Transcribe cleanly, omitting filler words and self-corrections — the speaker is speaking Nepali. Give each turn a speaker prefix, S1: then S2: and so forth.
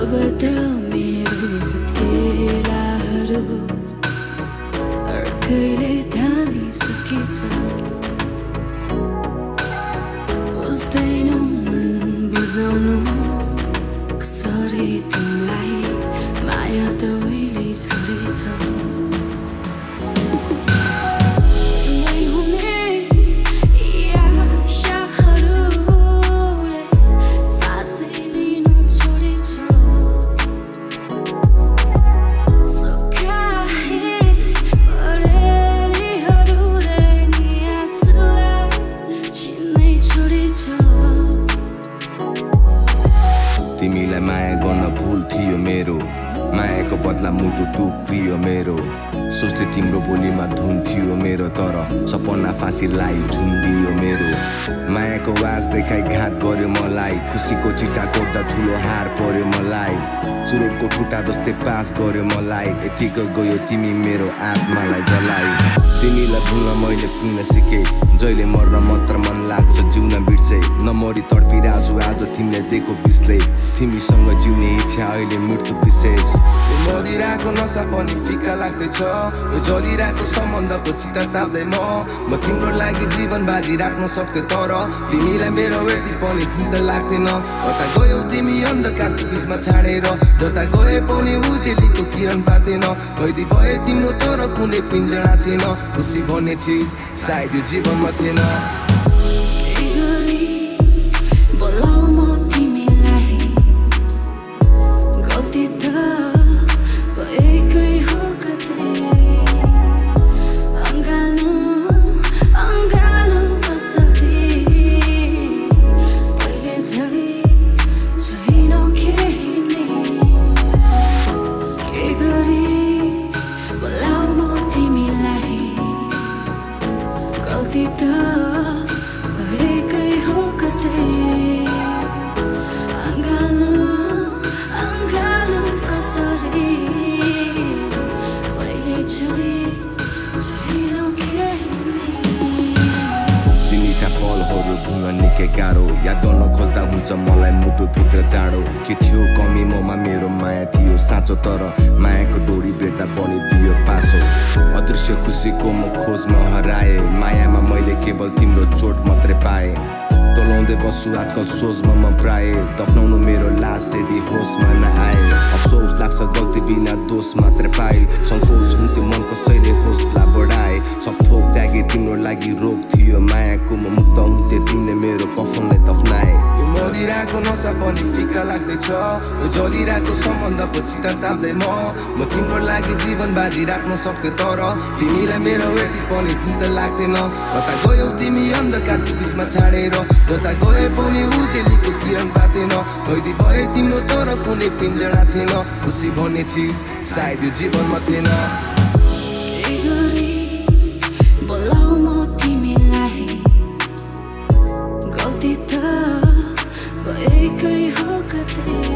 S1: अब त मेरो केलाहरू अर्कैले थामिसकेछ बुझ्दैन मन बुझाउनु कसरी तिमीलाई माया त उहिले छोडेछ
S2: तिमीलाई माया गर्न भुल थियो मेरो मायाको बदला मुटु टुक्रियो मेरो सोच्थे तिम्रो बोलीमा धुन थियो मेरो तर सपना फाँसीलाई झुम्बियो मेरो मायाको वास देखाइ घात गर्यो मलाई खुसीको चिट्टा कोट्दा ठुलो हार पर्यो मलाई चुरोटको ठुटा जस्तै पास गर्यो मलाई यतिको गयो तिमी मेरो आत्मालाई जलाइ तिमीलाई भुल्न मैले पुग्न सिकेँ जहिले मर्न मात्र मन लाग्छ जिउन बिर्से नमरी तडपिराजु आज तिमीले दिएको बिसले तिमीसँग जिउने इच्छा अहिले मृत्यु विशेष मदिराको नसा पनि फिका लाग्दैछ यो जलिरहेको सम्बन्धको चित्त ताप्दैन म तिम्रो लागि जीवन बाजी राख्न सक्थे तर तिमीलाई मेरो यति पनि चिन्ता लाग्दैन कता गयौ तिमी अन्धकारको बिचमा छाडेर जता गए पनि उजेलीको किरण पातेन कैदी भए तिम्रो तर कुनै पिञ्जरा थिएन खुसी भन्ने चिज सायद यो जीवनमा थिएन निकै गाह्रो याद गर्न खोज्दा हुन्छ मलाई मुटु भित्र जाडो के थियो कमी ममा मेरो माया थियो साँचो तर मायाको डोरी बेर्दा बनिदियो पासो अदृश्य खुसीको म खोजमा हराए मायामा मैले केवल तिम्रो चोट मात्रै पाएँ टोलाउँदै बस्छु आजकल सोचमा म प्राय दफ्नाउनु मेरो लास यदि होसमा नआए अफसोस लाग्छ गल्ती बिना दोष मात्रै पाए सङ्कोच हुन्थ्यो मन कसैले हौसला बढाए सब थोक त्यागे तिम्रो लागि रोग थियो मायाको म मुक्त हुन्थे तिमीले मेरो कफनलाई दफ्नाए यो मदिराको नसा पनि फिका लाग्दैछ यो जलिरहेको सम्बन्धको चित्त ताप्दैन म तिम्रो लागि जीवन बाजी राख्न सक्थे तर तिमीलाई मेरो यति पनि चिन्ता लाग्दैन कता गयौ तिमी अन्धकारको बिचमा छाडेर जता गए पनि उजेलीको किरण पातेन कैदी भए तिम्रो तर कुनै पिञ्जरा थिएन खुसी भन्ने चिज सायद यो जीवनमा थिएन
S1: गल्ती त भएकै हो कतै